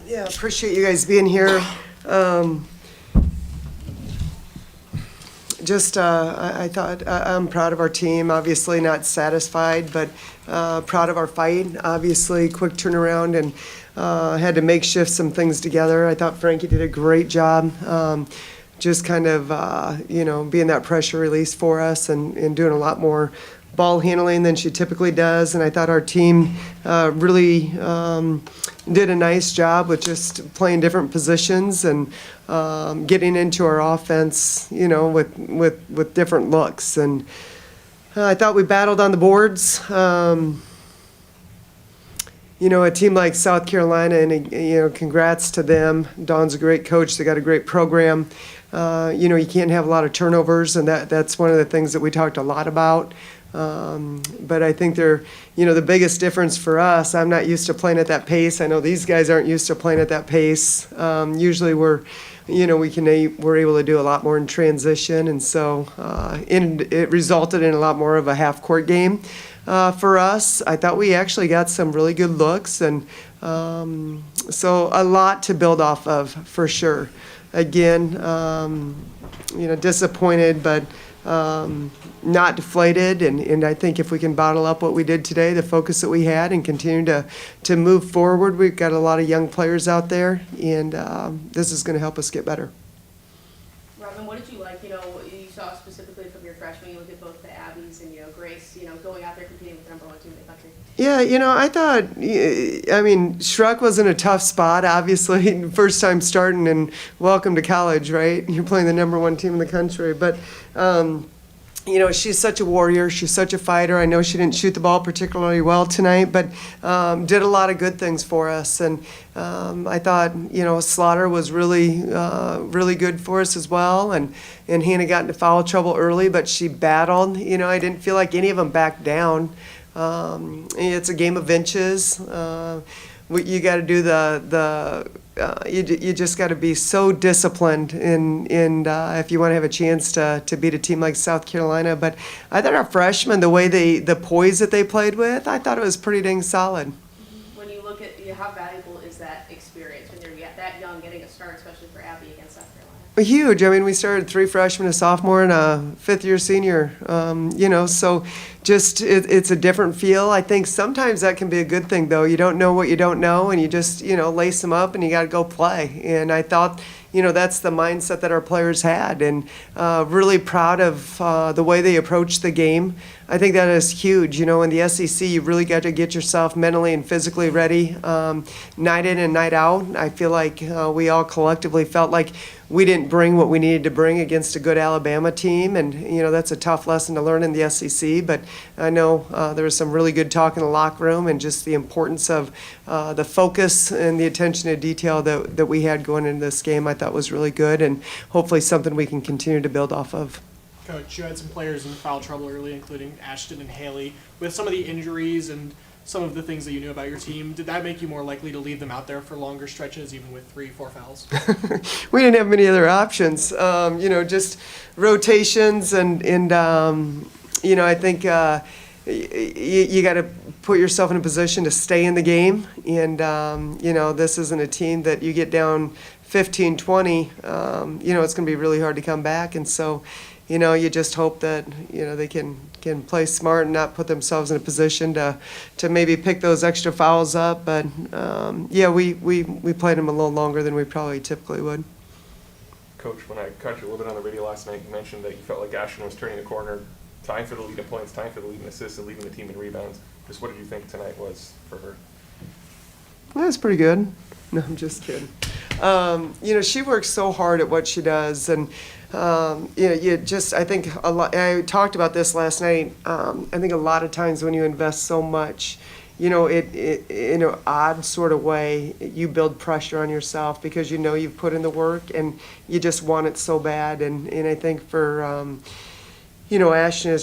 Yeah, appreciate you guys being here. I thought I'm proud of our team. Obviously not satisfied, but proud of our fight. Obviously, quick turnaround and had to makeshift some things together. I thought Frankie did a great job. Just kind of, being that pressure release for us and doing a lot more ball handling than she typically does. And I thought our team really did a nice job with just playing different positions and getting into our offense, with different looks. And I thought we battled on the boards. A team like South Carolina, and, congrats to them. Dawn's a great coach. They got a great program. You can't have a lot of turnovers, and that's one of the things that we talked a lot about. But I think they're, the biggest difference for us, I'm not used to playing at that pace. I know these guys aren't used to playing at that pace. Usually we're able to do a lot more in transition, and so it resulted in a lot more of a half-court game for us. I thought we actually got some really good looks, and so a lot to build off of for sure. Again, disappointed, but not deflated, and I think if we can bottle up what we did today, the focus that we had, and continue to move forward, we've got a lot of young players out there, and this is going to help us get better. Robin, what did you like? You saw specifically from your freshman, you look at both the Abbeys and Grace, going out there competing with the number one team in the country. Yeah, I thought, Schruck was in a tough spot, obviously, first time starting, and welcome to college, right? You're playing the number one team in the country, but she's such a warrior. She's such a fighter. I know she didn't shoot the ball particularly well tonight, but did a lot of good things for us. And I thought, Slaughter was really, really good for us as well. And Hannah got into foul trouble early, but she battled. I didn't feel like any of them backed down. It's a game of inches. You got to do you just got to be so disciplined if you want to have a chance to beat a team like South Carolina. But I thought our freshmen, the way the poise that they played with, I thought it was pretty dang solid. When you look at how valuable is that experience when you're that young, getting a start, especially for Abbey against South Carolina? Huge. We started 3 freshmen, a sophomore, and a fifth-year senior. So just it's a different feel. I think sometimes that can be a good thing, though. You don't know what you don't know, and you just lace them up, and you got to go play. And I thought, that's the mindset that our players had, and really proud of the way they approached the game. I think that is huge. In the SEC, you really got to get yourself mentally and physically ready, night in and night out. I feel like we all collectively felt like we didn't bring what we needed to bring against a good Alabama team, and that's a tough lesson to learn in the SEC. But I know there was some really good talk in the locker room, and just the importance of the focus and the attention to detail that we had going into this game. I thought was really good, and hopefully something we can continue to build off of. Coach, you had some players in foul trouble early, including Ashton and Haley. With some of the injuries and some of the things that you knew about your team, did that make you more likely to leave them out there for longer stretches, even with 3-4 fouls? We didn't have many other options. Just rotations, and I think you got to put yourself in a position to stay in the game. And this isn't a team that you get down 15-20. It's going to be really hard to come back, and so. You just hope that they can play smart and not put themselves in a position to maybe pick those extra fouls up. But we played them a little longer than we probably typically would. Coach, when I caught you a little bit on the radio last night, you mentioned that you felt like Ashton was turning the corner, tying for the lead in points, tying for the lead in assists, and leading the team in rebounds. Just what did you think tonight was for her? That's pretty good. No, I'm just kidding. She works so hard at what she does, and I think a lot. I talked about this last night. I think a lot of times when you invest so much, it in an odd sort of way, you build pressure on yourself because you've put in the work and you just want it so bad. And I think for Ashton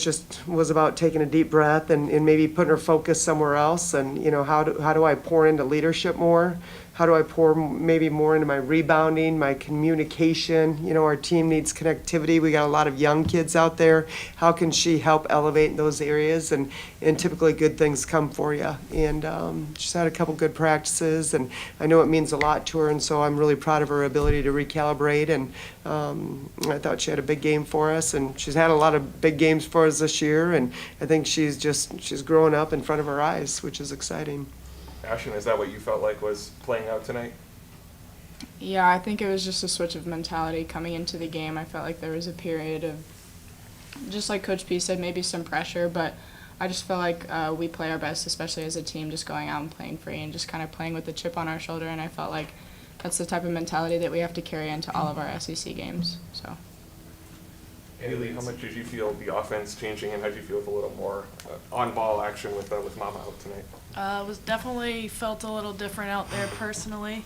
was about taking a deep breath and maybe putting her focus somewhere else. And how do I pour into leadership more? how do I pour maybe more into my rebounding, my communication? You know, our team needs connectivity. We got a lot of young kids out there. How can she help elevate in those areas? And typically good things come for you. And she's had a couple good practices, and I know it means a lot to her, and so I'm really proud of her ability to recalibrate. And I thought she had a big game for us, and she's had a lot of big games for us this year, and I think she's growing up in front of our eyes, which is exciting. Ashton, is that what you felt like was playing out tonight? Yeah, I think it was just a switch of mentality coming into the game. I felt like there was a period of, just like Coach P said, maybe some pressure, but I just felt like we play our best, especially as a team, just going out and playing free and just kind of playing with the chip on our shoulder, and I felt like that's the type of mentality that we have to carry into all of our SEC games. So. Haley, how much did you feel the offense changing, and how did you feel with a little more on-ball action with Mama out tonight? Was definitely felt a little different out there personally.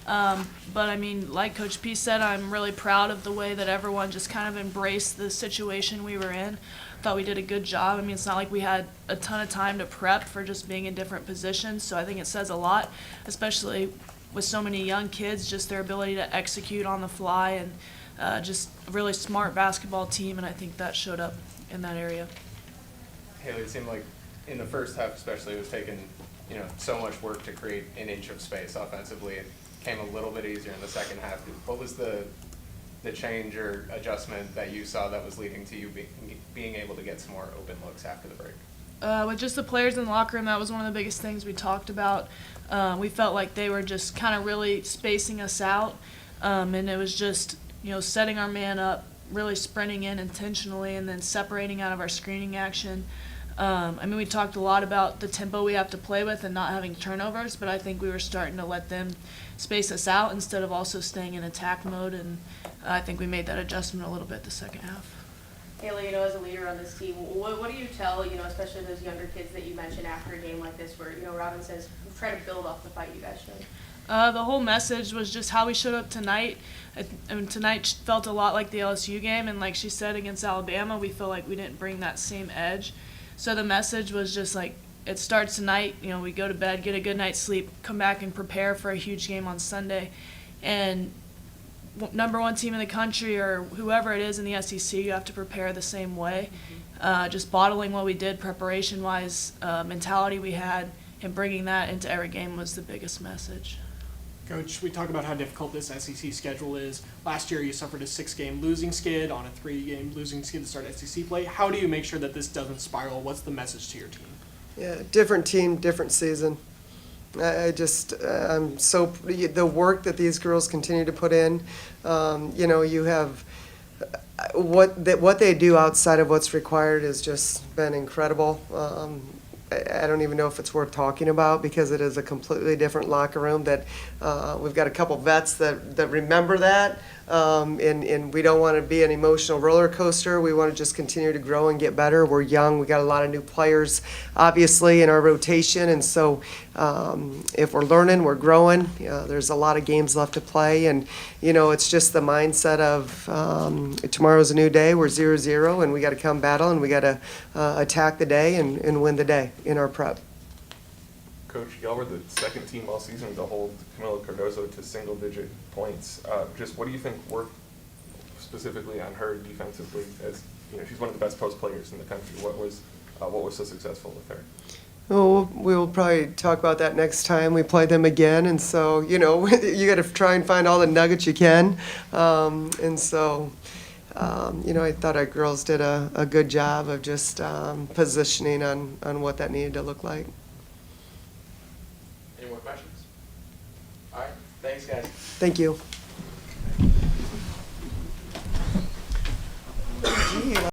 But I mean, like Coach P said, I'm really proud of the way that everyone just kind of embraced the situation we were in. Thought we did a good job. I mean, it's not like we had a ton of time to prep for just being in different positions, so I think it says a lot, especially with so many young kids, just their ability to execute on the fly, and just a really smart basketball team, and I think that showed up in that area. Haley, it seemed like in the first half especially, it was taking, so much work to create an inch of space offensively. It came a little bit easier in the second half. What was the change or adjustment that you saw that was leading to you being able to get some more open looks after the break? With just the players in the locker room, that was one of the biggest things we talked about. We felt like they were just kind of really spacing us out, and it was just, setting our man up, really sprinting in intentionally, and then separating out of our screening action. We talked a lot about the tempo we have to play with and not having turnovers, but I think we were starting to let them space us out instead of also staying in attack mode, and I think we made that adjustment a little bit the second half. Haley, as a leader on this team, what do you tell, especially those younger kids that you mentioned after a game like this where, Robin says, try to build off the fight you guys showed? The whole message was just how we showed up tonight. Tonight felt a lot like the LSU game, and like she said, against Alabama, we feel like we didn't bring that same edge. So the message was just like, it starts tonight, we go to bed, get a good night's sleep, come back and prepare for a huge game on Sunday. And number one team in the country or whoever it is in the SEC, you have to prepare the same way. Just bottling what we did preparation-wise, mentality we had, and bringing that into every game was the biggest message. Coach, we talk about how difficult this SEC schedule is. Last year you suffered a 6-game losing skid on a 3-game losing skid to start SEC play. How do you make sure that this doesn't spiral? What's the message to your team? Yeah, different team, different season. I'm so, the work that these girls continue to put in, you have, what they do outside of what's required has just been incredible. I don't even know if it's worth talking about because it is a completely different locker room that we've got a couple vets that remember that. And we don't want to be an emotional roller coaster. We want to just continue to grow and get better. We're young. We got a lot of new players, obviously, in our rotation. And so if we're learning, we're growing. There's a lot of games left to play. And, it's just the mindset of tomorrow's a new day. We're 0-0, and we got to come battle, and we got to attack the day and win the day in our prep. Coach, y'all were the second team all season to hold Camila Cardozo to single-digit points. Just what do you think worked specifically on her defensively? As she's one of the best post players in the country. What was so successful with her? Oh, we'll probably talk about that next time we play them again. And so, you got to try and find all the nuggets you can. I thought our girls did a good job of just positioning on what that needed to look like. Any more questions? All right. Thanks, guys. Thank you.